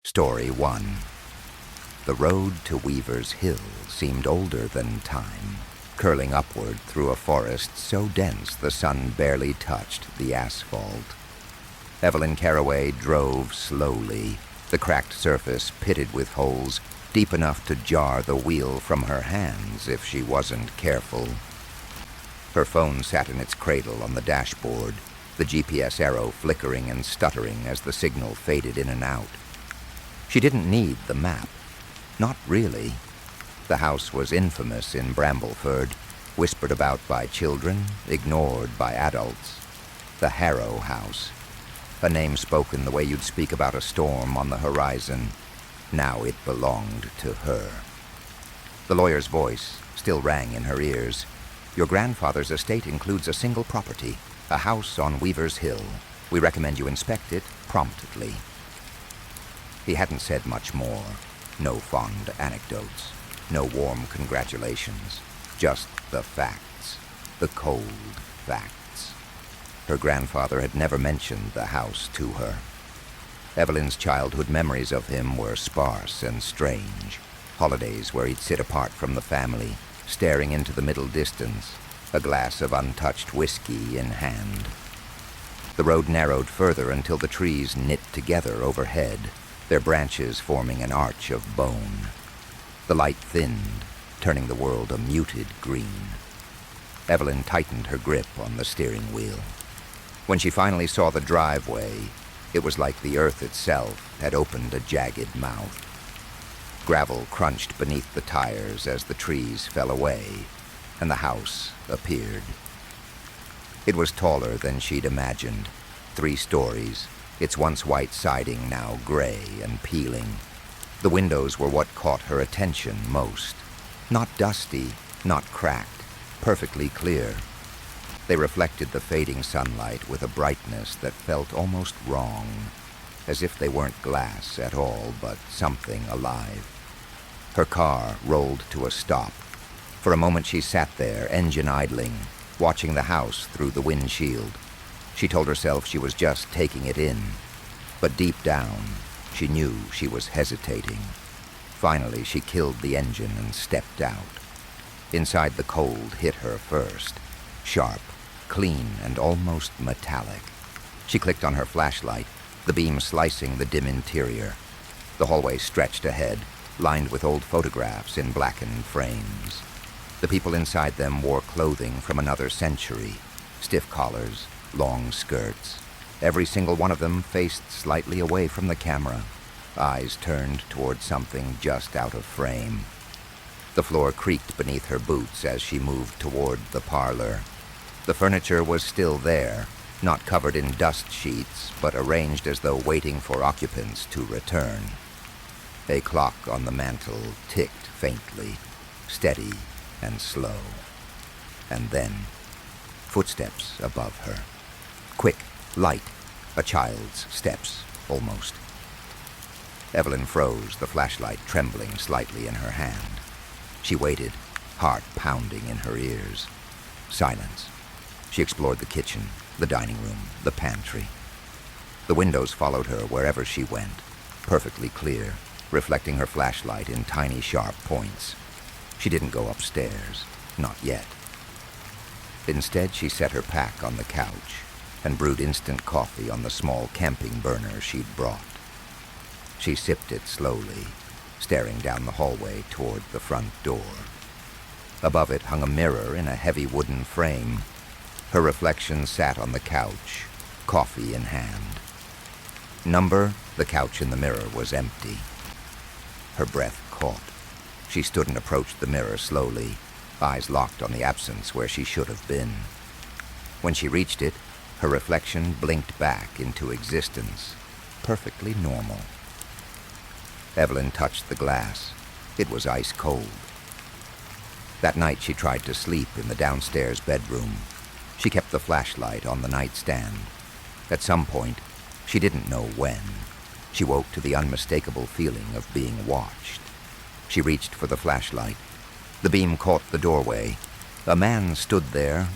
Story 1. The road to Weaver's Hill seemed older than time, curling upward through a forest so dense the sun barely touched the asphalt. Evelyn Carraway drove slowly, the cracked surface pitted with holes deep enough to jar the wheel from her hands if she wasn't careful. Her phone sat in its cradle on the dashboard, the GPS arrow flickering and stuttering as the signal faded in and out. She didn't need the map. Not really. The house was infamous in Brambleford, whispered about by children, ignored by adults. The Harrow House. A name spoken the way you'd speak about a storm on the horizon. Now it belonged to her. The lawyer's voice still rang in her ears. Your grandfather's estate includes a single property, a house on Weaver's Hill. We recommend you inspect it promptly. He hadn't said much more. No fond anecdotes. No warm congratulations. Just the facts. The cold facts. Her grandfather had never mentioned the house to her. Evelyn's childhood memories of him were sparse and strange. Holidays where he'd sit apart from the family, staring into the middle distance, a glass of untouched whiskey in hand. The road narrowed further until the trees knit together overhead, their branches forming an arch of bone. The light thinned, turning the world a muted green. Evelyn tightened her grip on the steering wheel. When she finally saw the driveway, it was like the earth itself had opened a jagged mouth. Gravel crunched beneath the tires as the trees fell away, and the house appeared. It was taller than she'd imagined, 3 stories, its once white siding now gray and peeling. The windows were what caught her attention most. Not dusty, not cracked, perfectly clear. They reflected the fading sunlight with a brightness that felt almost wrong, as if they weren't glass at all, but something alive. Her car rolled to a stop. For a moment she sat there, engine idling, watching the house through the windshield. She told herself she was just taking it in, but deep down, she knew she was hesitating. Finally, she killed the engine and stepped out. Inside, the cold hit her first, sharp, clean, and almost metallic. She clicked on her flashlight, the beam slicing the dim interior. The hallway stretched ahead, lined with old photographs in blackened frames. The people inside them wore clothing from another century, stiff collars, long skirts. Every single one of them faced slightly away from the camera, eyes turned toward something just out of frame. The floor creaked beneath her boots as she moved toward the parlor. The furniture was still there, not covered in dust sheets, but arranged as though waiting for occupants to return. A clock on the mantel ticked faintly, steady and slow. And then, footsteps above her. Quick, light, a child's steps, almost. Evelyn froze, the flashlight trembling slightly in her hand. She waited, heart pounding in her ears. Silence. She explored the kitchen, the dining room, the pantry. The windows followed her wherever she went, perfectly clear, reflecting her flashlight in tiny, sharp points. She didn't go upstairs, not yet. Instead, she set her pack on the couch and brewed instant coffee on the small camping burner she'd brought. She sipped it slowly, staring down the hallway toward the front door. Above it hung a mirror in a heavy wooden frame. Her reflection sat on the couch, coffee in hand. The couch in the mirror was empty. Her breath caught. She stood and approached the mirror slowly, eyes locked on the absence where she should have been. When she reached it, her reflection blinked back into existence, perfectly normal. Evelyn touched the glass. It was ice cold. That night she tried to sleep in the downstairs bedroom. She kept the flashlight on the nightstand. At some point, she didn't know when, she woke to the unmistakable feeling of being watched. She reached for the flashlight. The beam caught the doorway. A man stood there,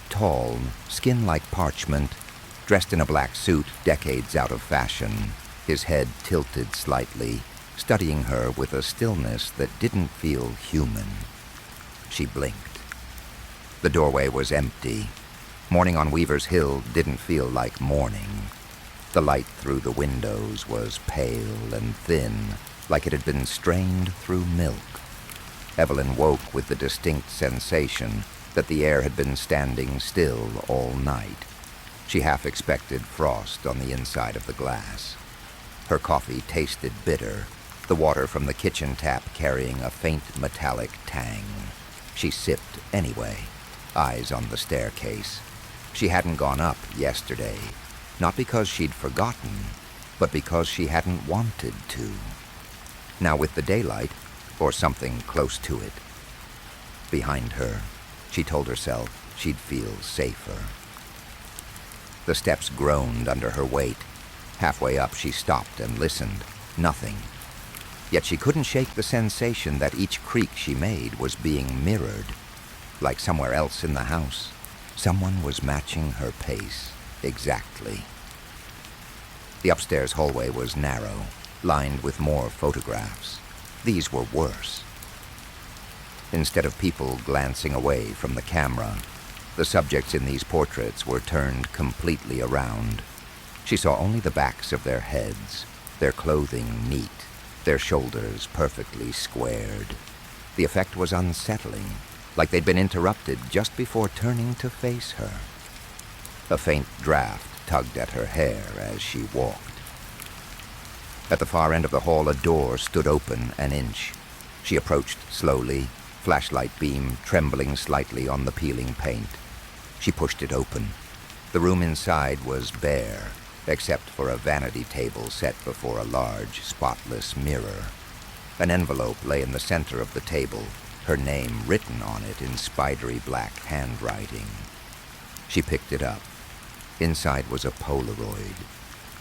tall, skin like parchment, dressed in a black suit decades out of fashion. his head tilted slightly, studying her with a stillness that didn't feel human. She blinked. The doorway was empty. Morning on Weaver's Hill didn't feel like morning. The light through the windows was pale and thin, like it had been strained through milk. Evelyn woke with the distinct sensation that the air had been standing still all night. She half expected frost on the inside of the glass. Her coffee tasted bitter, the water from the kitchen tap carrying a faint metallic tang. She sipped anyway, eyes on the staircase. She hadn't gone up yesterday, not because she'd forgotten, but because she hadn't wanted to. Now with the daylight, or something close to it, behind her, she told herself she'd feel safer. The steps groaned under her weight. Halfway up, she stopped and listened. Nothing. Yet she couldn't shake the sensation that each creak she made was being mirrored. Like somewhere else in the house, someone was matching her pace exactly. The upstairs hallway was narrow, lined with more photographs. These were worse. Instead of people glancing away from the camera, the subjects in these portraits were turned completely around. She saw only the backs of their heads, their clothing neat, their shoulders perfectly squared. The effect was unsettling, like they'd been interrupted just before turning to face her. A faint draft tugged at her hair as she walked. At the far end of the hall, a door stood open an inch. She approached slowly, flashlight beam trembling slightly on the peeling paint. She pushed it open. The room inside was bare, except for a vanity table set before a large, spotless mirror. An envelope lay in the center of the table, her name written on it in spidery black handwriting. She picked it up. Inside was a Polaroid.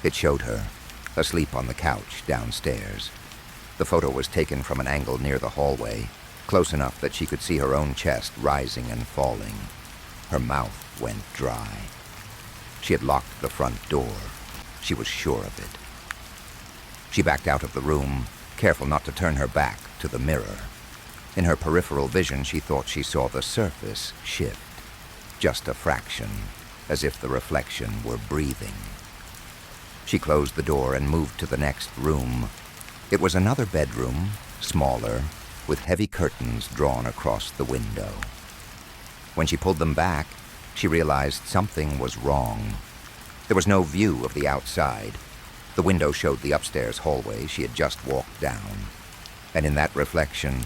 It showed her, asleep on the couch downstairs. The photo was taken from an angle near the hallway, close enough that she could see her own chest rising and falling. Her mouth went dry. She had locked the front door. She was sure of it. She backed out of the room, careful not to turn her back to the mirror. In her peripheral vision, she thought she saw the surface shift, just a fraction, as if the reflection were breathing. She closed the door and moved to the next room. It was another bedroom, smaller, with heavy curtains drawn across the window. When she pulled them back, she realized something was wrong. There was no view of the outside. The window showed the upstairs hallway she had just walked down, and in that reflection,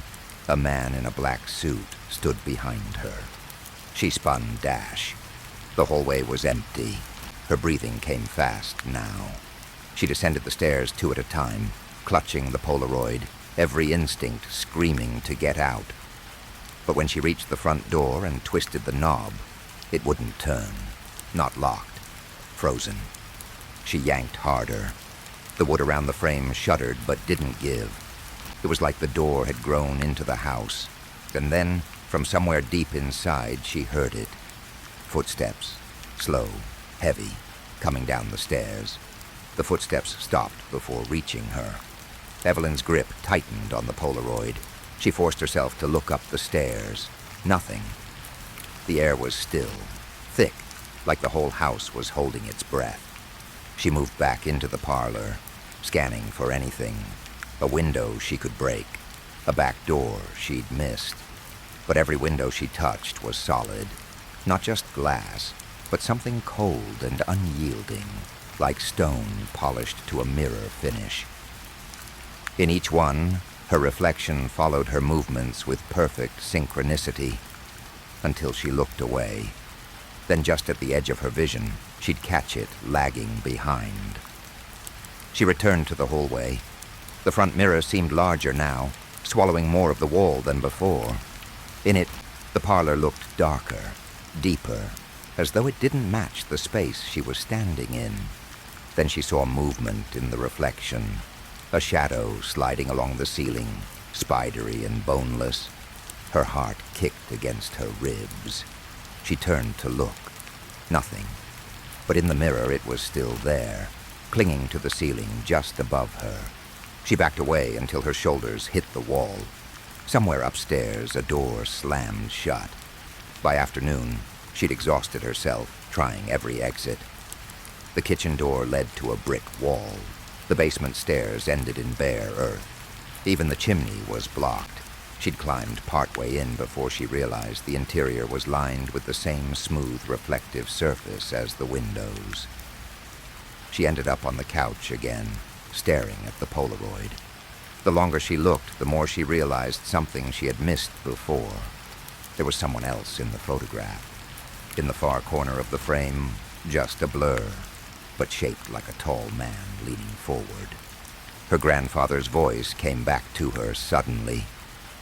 a man in a black suit stood behind her. She spun dash. The hallway was empty. Her breathing came fast now. She descended the stairs 2 at a time, clutching the Polaroid, every instinct screaming to get out. But when she reached the front door and twisted the knob, it wouldn't turn. Not locked. Frozen. She yanked harder. The wood around the frame shuddered but didn't give. It was like the door had grown into the house. And then, from somewhere deep inside, she heard it. Footsteps. Slow, heavy, coming down the stairs. The footsteps stopped before reaching her. Evelyn's grip tightened on the Polaroid. She forced herself to look up the stairs. Nothing. The air was still, thick, like the whole house was holding its breath. She moved back into the parlor, scanning for anything. A window she could break, a back door she'd missed. But every window she touched was solid. Not just glass, but something cold and unyielding, like stone polished to a mirror finish. In each one, her reflection followed her movements with perfect synchronicity, until she looked away. Then just at the edge of her vision, she'd catch it lagging behind. She returned to the hallway. The front mirror seemed larger now, swallowing more of the wall than before. In it, the parlor looked darker, deeper, as though it didn't match the space she was standing in. Then she saw movement in the reflection, a shadow sliding along the ceiling, spidery and boneless. Her heart kicked against her ribs. She turned to look. Nothing. But in the mirror it was still there, clinging to the ceiling just above her. She backed away until her shoulders hit the wall. Somewhere upstairs, a door slammed shut. By afternoon, she'd exhausted herself, trying every exit. The kitchen door led to a brick wall. The basement stairs ended in bare earth. Even the chimney was blocked. She'd climbed partway in before she realized the interior was lined with the same smooth, reflective surface as the windows. She ended up on the couch again, staring at the Polaroid. The longer she looked, the more she realized something she had missed before. There was someone else in the photograph. In the far corner of the frame, just a blur, but shaped like a tall man leaning forward. Her grandfather's voice came back to her suddenly.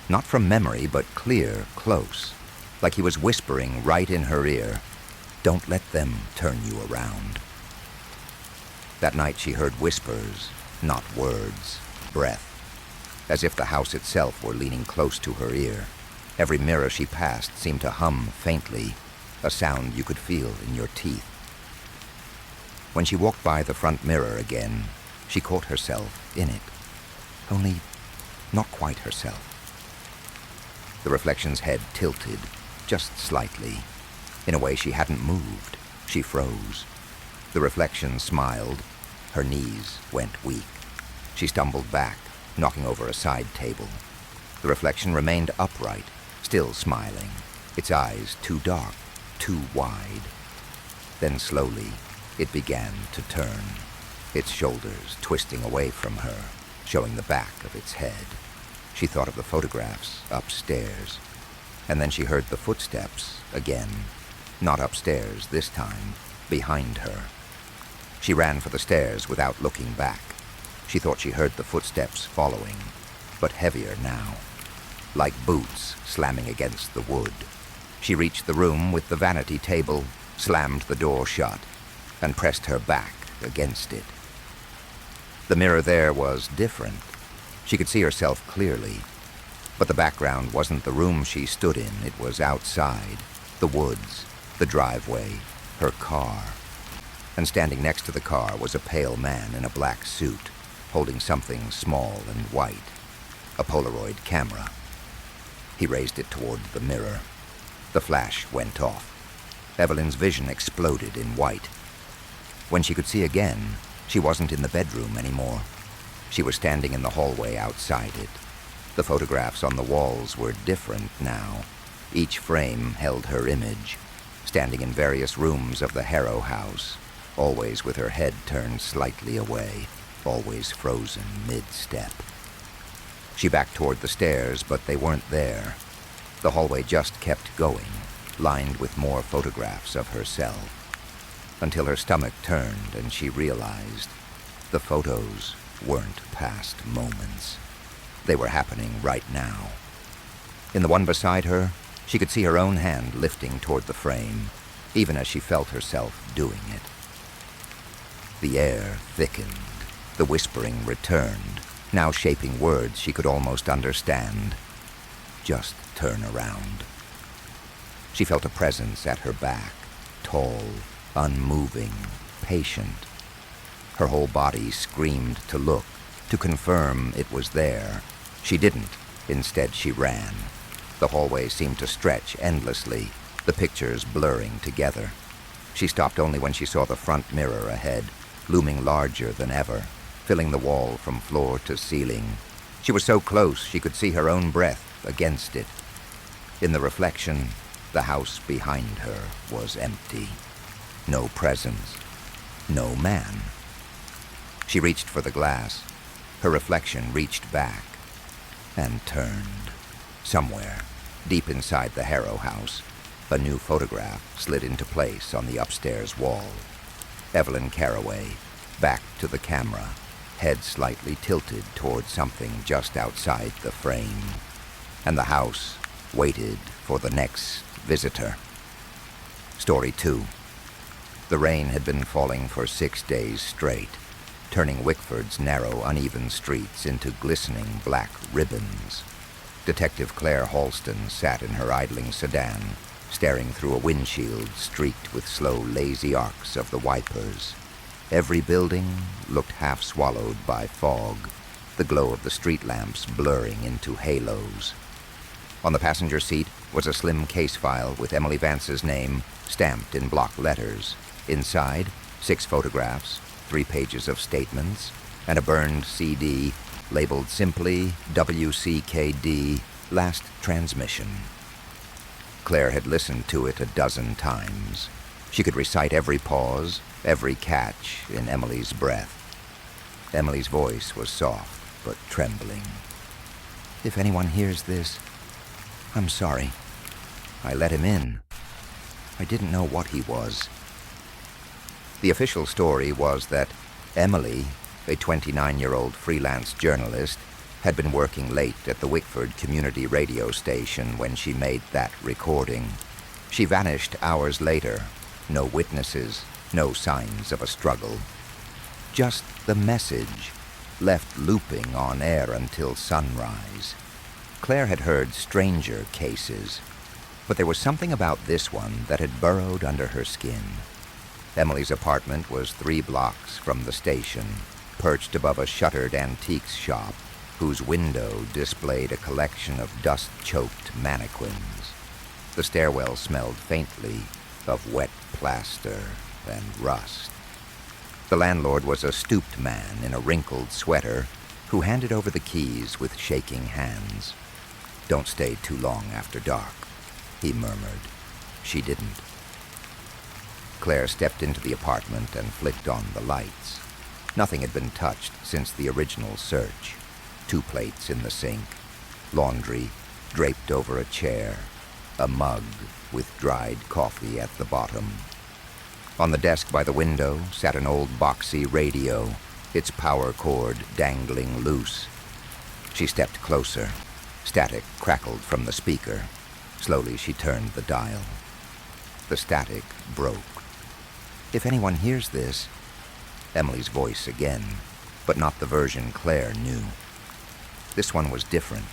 Not from memory, but clear, close, like he was whispering right in her ear, "Don't let them turn you around." That night she heard whispers, not words, breath, as if the house itself were leaning close to her ear. Every mirror she passed seemed to hum faintly, a sound you could feel in your teeth. When she walked by the front mirror again, she caught herself in it, only not quite herself. The reflection's head tilted, just slightly. In a way she hadn't moved. She froze. The reflection smiled. Her knees went weak. She stumbled back, knocking over a side table. The reflection remained upright, still smiling, its eyes too dark, too wide. Then slowly, it began to turn, its shoulders twisting away from her, showing the back of its head. She thought of the photographs upstairs, and then she heard the footsteps again, not upstairs this time, behind her. She ran for the stairs without looking back. She thought she heard the footsteps following, but heavier now, like boots slamming against the wood. She reached the room with the vanity table, slammed the door shut, and pressed her back against it. The mirror there was different. She could see herself clearly, but the background wasn't the room she stood in. It was outside, the woods, the driveway, her car. And standing next to the car was a pale man in a black suit, holding something small and white, a Polaroid camera. He raised it toward the mirror. The flash went off. Evelyn's vision exploded in white. When she could see again, she wasn't in the bedroom anymore. She was standing in the hallway outside it. The photographs on the walls were different now. Each frame held her image, standing in various rooms of the Harrow house, always with her head turned slightly away, always frozen mid-step. She backed toward the stairs, but they weren't there. The hallway just kept going, lined with more photographs of herself, until her stomach turned and she realized the photos weren't past moments. They were happening right now. In the one beside her, she could see her own hand lifting toward the frame, even as she felt herself doing it. The air thickened. The whispering returned, now shaping words she could almost understand. Just turn around. She felt a presence at her back, tall, unmoving, patient. Her whole body screamed to look, to confirm it was there. She didn't. Instead, she ran. The hallway seemed to stretch endlessly, the pictures blurring together. She stopped only when she saw the front mirror ahead, looming larger than ever, filling the wall from floor to ceiling. She was so close she could see her own breath against it. In the reflection, the house behind her was empty. No presence. No man. She reached for the glass. Her reflection reached back and turned. Somewhere, deep inside the Harrow house, a new photograph slid into place on the upstairs wall. Evelyn Carraway, back to the camera, head slightly tilted toward something just outside the frame. And the house waited for the next visitor. Story 2. The rain had been falling for 6 days straight, turning Wickford's narrow, uneven streets into glistening black ribbons. Detective Claire Halston sat in her idling sedan, staring through a windshield streaked with slow, lazy arcs of the wipers. Every building looked half swallowed by fog, the glow of the street lamps blurring into halos. On the passenger seat was a slim case file with Emily Vance's name stamped in block letters. Inside, 6 photographs, 3 pages of statements, and a burned CD labeled simply WCKD, Last Transmission. Claire had listened to it a dozen times. She could recite every pause, every catch in Emily's breath. Emily's voice was soft but trembling. "If anyone hears this, I'm sorry. I let him in. I didn't know what he was." The official story was that Emily, a 29-year-old freelance journalist, had been working late at the Wickford community radio station when she made that recording. She vanished hours later. No witnesses, no signs of a struggle. Just the message, left looping on air until sunrise. Claire had heard stranger cases, but there was something about this one that had burrowed under her skin. Emily's apartment was 3 blocks from the station, perched above a shuttered antiques shop whose window displayed a collection of dust-choked mannequins. The stairwell smelled faintly of wet plaster and rust. The landlord was a stooped man in a wrinkled sweater who handed over the keys with shaking hands. "Don't stay too long after dark," he murmured. She didn't. Claire stepped into the apartment and flicked on the lights. Nothing had been touched since the original search. 2 plates in the sink, laundry draped over a chair, a mug with dried coffee at the bottom. On the desk by the window sat an old boxy radio, its power cord dangling loose. She stepped closer. Static crackled from the speaker. Slowly she turned the dial. The static broke. "If anyone hears this..." Emily's voice again, but not the version Claire knew. This one was different,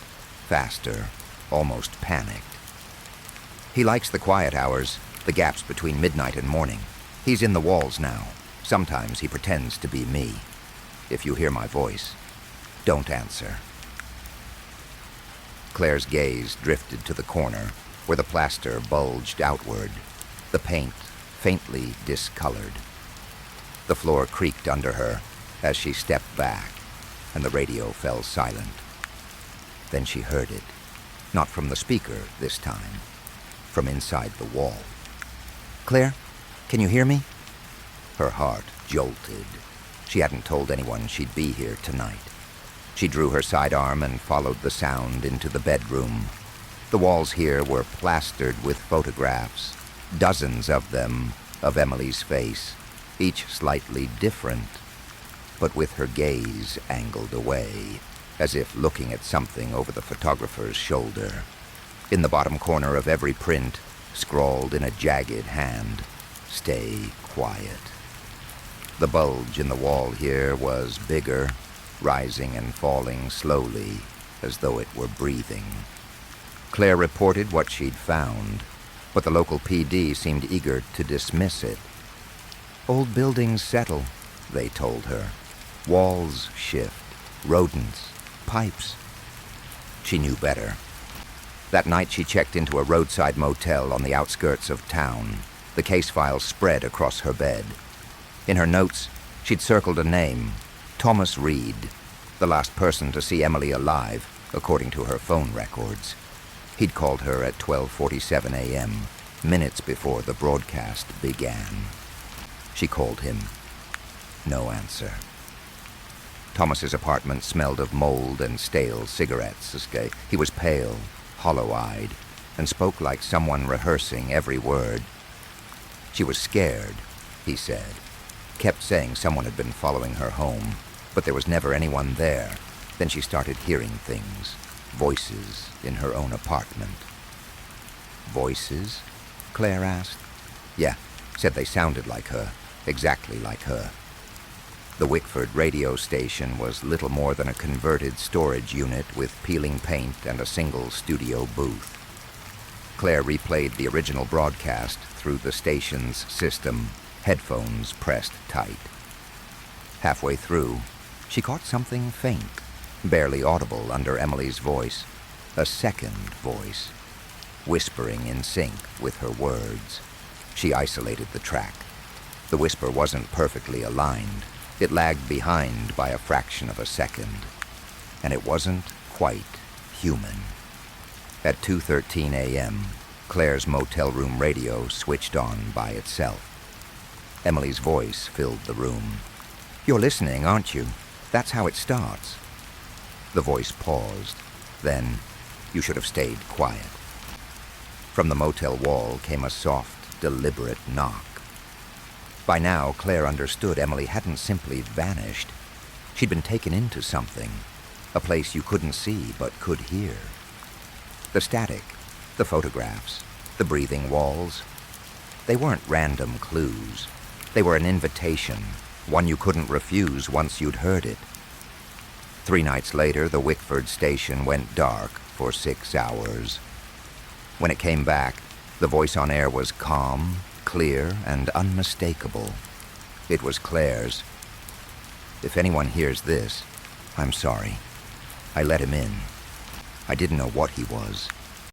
faster, almost panicked. "He likes the quiet hours, the gaps between midnight and morning. He's in the walls now. Sometimes he pretends to be me. If you hear my voice, don't answer." Claire's gaze drifted to the corner, where the plaster bulged outward, the paint faintly discolored. The floor creaked under her as she stepped back, and the radio fell silent. Then she heard it, not from the speaker this time, from inside the wall. "Claire, can you hear me?" Her heart jolted. She hadn't told anyone she'd be here tonight. She drew her sidearm and followed the sound into the bedroom. The walls here were plastered with photographs, dozens of them, of Emily's face, each slightly different, but with her gaze angled away, as if looking at something over the photographer's shoulder. In the bottom corner of every print, scrawled in a jagged hand, "Stay quiet." The bulge in the wall here was bigger, rising and falling slowly, as though it were breathing. Claire reported what she'd found, but the local PD seemed eager to dismiss it. "Old buildings settle," they told her. "Walls shift, rodents, pipes." She knew better. That night she checked into a roadside motel on the outskirts of town. The case file spread across her bed. In her notes, she'd circled a name, Thomas Reed, the last person to see Emily alive, according to her phone records. He'd called her at 12:47 a.m., minutes before the broadcast began. She called him. No answer. Thomas's apartment smelled of mold and stale cigarettes. He was pale, hollow-eyed, and spoke like someone rehearsing every word. She was scared, he said. Kept saying someone had been following her home, but there was never anyone there. Then she started hearing things, voices in her own apartment. Voices? Claire asked. Yeah, said they sounded like her, exactly like her. The Wickford radio station was little more than a converted storage unit with peeling paint and a single studio booth. Claire replayed the original broadcast through the station's system, headphones pressed tight. Halfway through, she caught something faint, barely audible under Emily's voice. A second voice, whispering in sync with her words. She isolated the track. The whisper wasn't perfectly aligned. It lagged behind by a fraction of a second. And it wasn't quite human. At 2:13 a.m., Claire's motel room radio switched on by itself. Emily's voice filled the room. "You're listening, aren't you? That's how it starts." The voice paused. Then, "You should have stayed quiet." From the motel wall came a soft, deliberate knock. By now, Claire understood Emily hadn't simply vanished. She'd been taken into something, a place you couldn't see but could hear. The static, the photographs, the breathing walls, they weren't random clues. They were an invitation, one you couldn't refuse once you'd heard it. 3 nights later, the Wickford station went dark for 6 hours. When it came back, the voice on air was calm, clear, and unmistakable. It was Claire's. "If anyone hears this, I'm sorry. I let him in. I didn't know what he was.